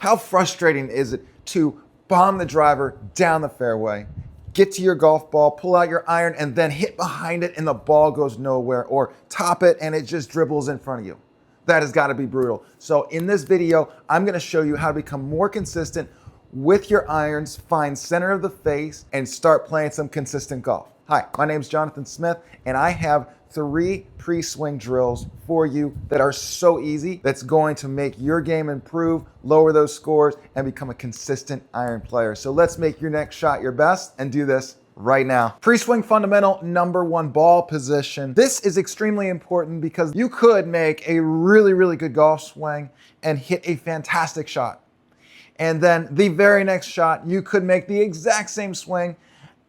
How frustrating is it to bomb the driver down the fairway, get to your golf ball, pull out your iron, and then hit behind it and the ball goes nowhere, or top it and it just dribbles in front of you? That has got to be brutal. So in this video, I'm going to show you how to become more consistent with your irons, find center of the face, and start playing some consistent golf. Hi, my name is Jonathan Smith, and I have 3 pre-swing drills for you that are so easy that's going to make your game improve, lower those scores, and become a consistent iron player. So let's make your next shot your best and do this right now. Pre-swing fundamental number 1, ball position. This is extremely important because you could make a really good golf swing and hit a fantastic shot. And then the very next shot, you could make the exact same swing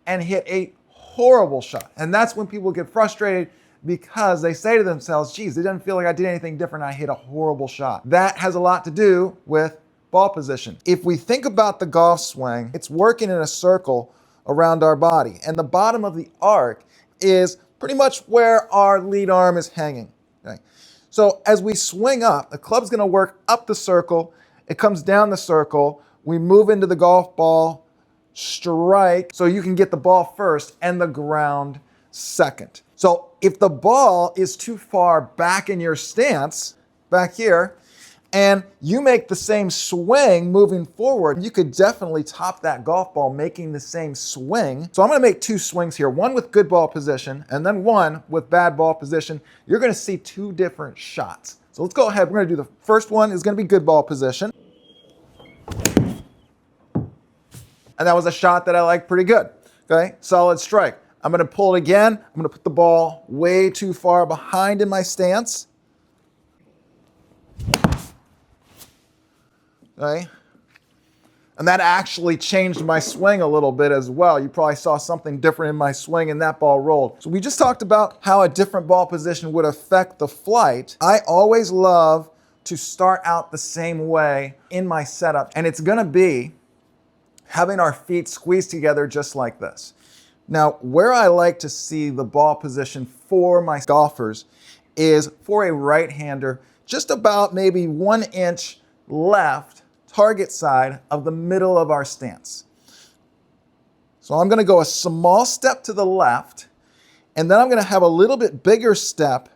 and hit a horrible shot. And that's when people get frustrated because they say to themselves, geez, it doesn't feel like I did anything different. I hit a horrible shot. That has a lot to do with ball position. If we think about the golf swing, it's working in a circle around our body. And the bottom of the arc is pretty much where our lead arm is hanging. Okay? So as we swing up, the club's gonna work up the circle. It comes down the circle. We move into the golf ball strike so you can get the ball first and the ground second. So if the ball is too far back in your stance, back here, and you make the same swing moving forward, you could definitely top that golf ball making the same swing. So I'm gonna make 2 swings here, one with good ball position and then one with bad ball position. You're gonna see 2 different shots. So let's go ahead, we're gonna do the first one is gonna be good ball position. And that was a shot that I like pretty good, okay? Solid strike. I'm gonna pull it again. I'm gonna put the ball way too far behind in my stance. Okay? And that actually changed my swing a little bit as well. You probably saw something different in my swing and that ball rolled. So we just talked about how a different ball position would affect the flight. I always love to start out the same way in my setup, and it's gonna be having our feet squeezed together just like this. Now, where I like to see the ball position for my golfers is for a right-hander, just about maybe 1 inch left, target side of the middle of our stance. So I'm gonna go a small step to the left, and then I'm gonna have a little bit bigger step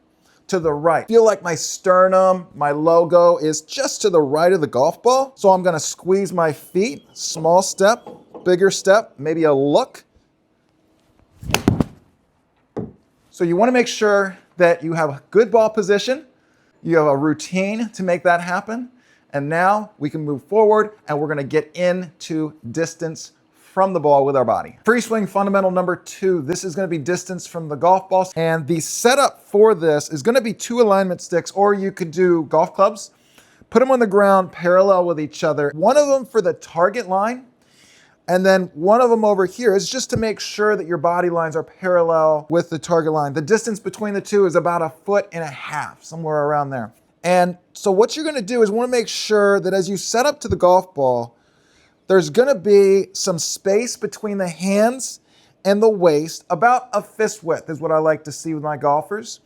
to the right. Feel like my sternum, my logo is just to the right of the golf ball. So I'm gonna squeeze my feet, small step, bigger step, maybe a look. So you wanna make sure that you have a good ball position, you have a routine to make that happen, and now we can move forward and we're gonna get into distance from the ball with our body. Pre-swing fundamental number 2, this is gonna be distance from the golf ball. And the setup for this is gonna be 2 alignment sticks, or you could do golf clubs. Put them on the ground parallel with each other. One of them for the target line, and then one of them over here is just to make sure that your body lines are parallel with the target line. The distance between the 2 is about 1.5 feet, somewhere around there. And so what you're gonna do is wanna make sure that as you set up to the golf ball, there's gonna be some space between the hands and the waist, about a fist width is what I like to see with my golfers.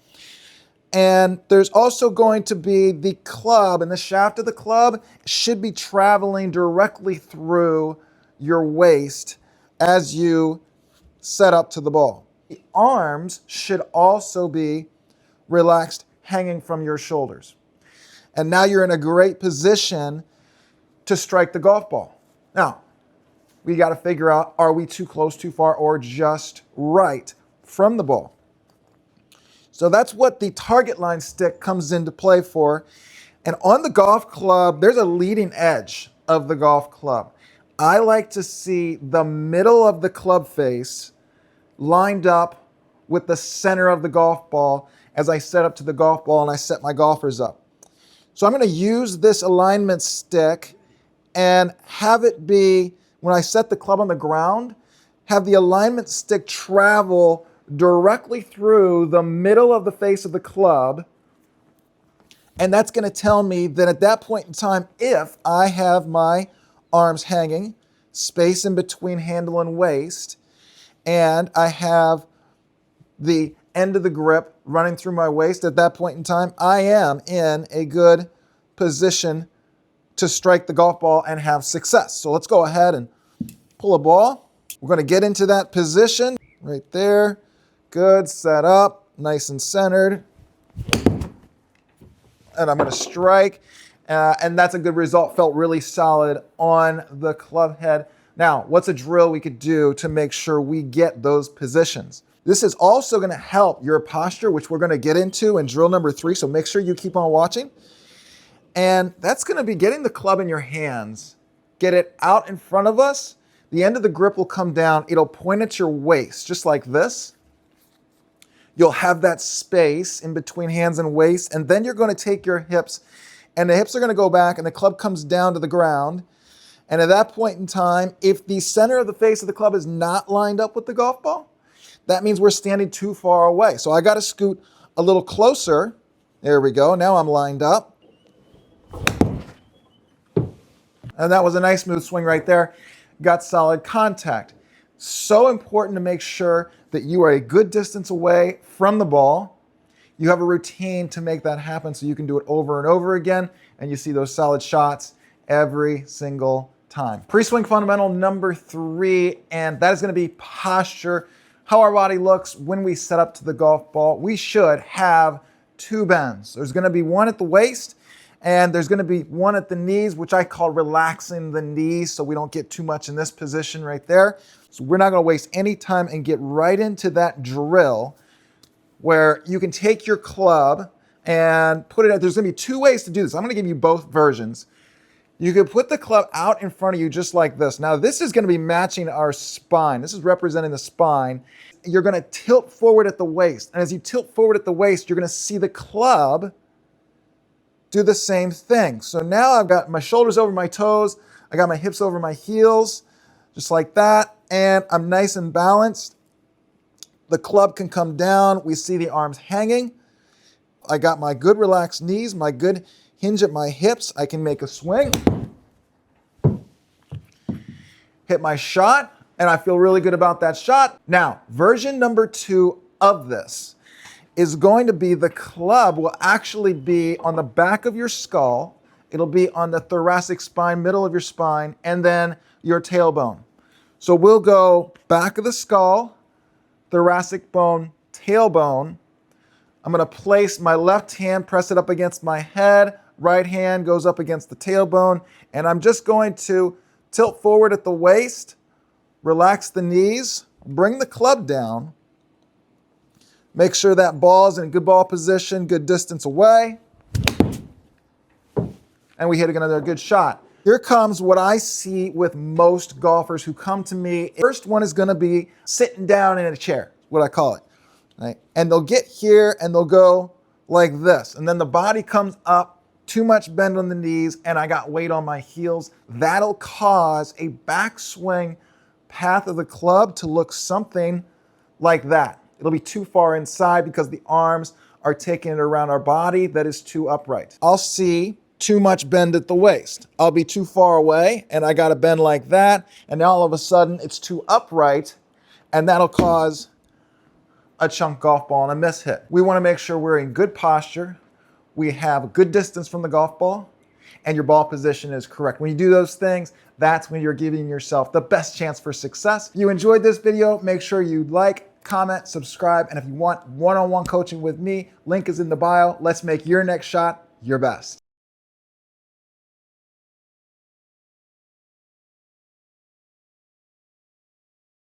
And there's also going to be the club, and the shaft of the club should be traveling directly through your waist as you set up to the ball. The arms should also be relaxed, hanging from your shoulders. And now you're in a great position to strike the golf ball. Now, we got to figure out, are we too close, too far, or just right from the ball? So that's what the target line stick comes into play for. And on the golf club, there's a leading edge of the golf club. I like to see the middle of the club face lined up with the center of the golf ball as I set up to the golf ball and I set my golfers up. So I'm going to use this alignment stick and have it be, when I set the club on the ground, have the alignment stick travel directly through the middle of the face of the club. And that's gonna tell me that at that point in time, if I have my arms hanging, space in between handle and waist, and I have the end of the grip running through my waist, at that point in time, I am in a good position to strike the golf ball and have success. So let's go ahead and pull a ball. We're going to get into that position right there. Good, set up, nice and centered. And I'm going to strike. And that's a good result. Felt really solid on the club head. Now, what's a drill we could do to make sure we get those positions? This is also going to help your posture, which we're going to get into in drill number 3. So make sure you keep on watching. And that's going to be getting the club in your hands. Get it out in front of us. The end of the grip will come down. It'll point at your waist, just like this. You'll have that space in between hands and waist. And then you're going to take your hips, and the hips are going to go back, and the club comes down to the ground. And at that point in time, if the center of the face of the club is not lined up with the golf ball, that means we're standing too far away. So I got to scoot a little closer. There we go. Now I'm lined up. And that was a nice smooth swing right there. Got solid contact. So important to make sure that you are a good distance away from the ball. You have a routine to make that happen so you can do it over and over again, and you see those solid shots every single time. Pre-swing fundamental number 3, and that is going to be posture. How our body looks when we set up to the golf ball. We should have 2 bends. There's going to be one at the waist, and there's going to be one at the knees, which I call relaxing the knees so we don't get too much in this position right there. So we're not going to waste any time and get right into that drill where you can take your club and put it out. There's going to be 2 ways to do this. I'm going to give you both versions. You can put the club out in front of you just like this. Now this is going to be matching our spine. This is representing the spine. You're going to tilt forward at the waist. And as you tilt forward at the waist, you're going to see the club do the same thing. So now I've got my shoulders over my toes. I got my hips over my heels, just like that. And I'm nice and balanced. The club can come down. We see the arms hanging. I got my good relaxed knees, my good hinge at my hips. I can make a swing. Hit my shot, and I feel really good about that shot. Now, version number 2 of this is going to be the club will actually be on the back of your skull. It'll be on the thoracic spine, middle of your spine, and then your tailbone. So we'll go back of the skull, thoracic bone, tailbone. I'm going to place my left hand, press it up against my head. Right hand goes up against the tailbone. And I'm just going to tilt forward at the waist, relax the knees, bring the club down. Make sure that ball's in good ball position, good distance away. And we hit another good shot. Here comes what I see with most golfers who come to me. First one is going to be sitting down in a chair, what I call it. Right? And they'll get here and they'll go like this. And then the body comes up, too much bend on the knees, and I got weight on my heels. That'll cause a backswing path of the club to look something like that. It'll be too far inside because the arms are taking it around our body that is too upright. I'll see too much bend at the waist. I'll be too far away and I got to bend like that. And now all of a sudden it's too upright and that'll cause a chunk golf ball and a miss hit. We want to make sure we're in good posture. We have a good distance from the golf ball and your ball position is correct. When you do those things, that's when you're giving yourself the best chance for success. If you enjoyed this video, make sure you like, comment, subscribe, and if you want one-on-one coaching with me, link is in the bio. Let's make your next shot your best.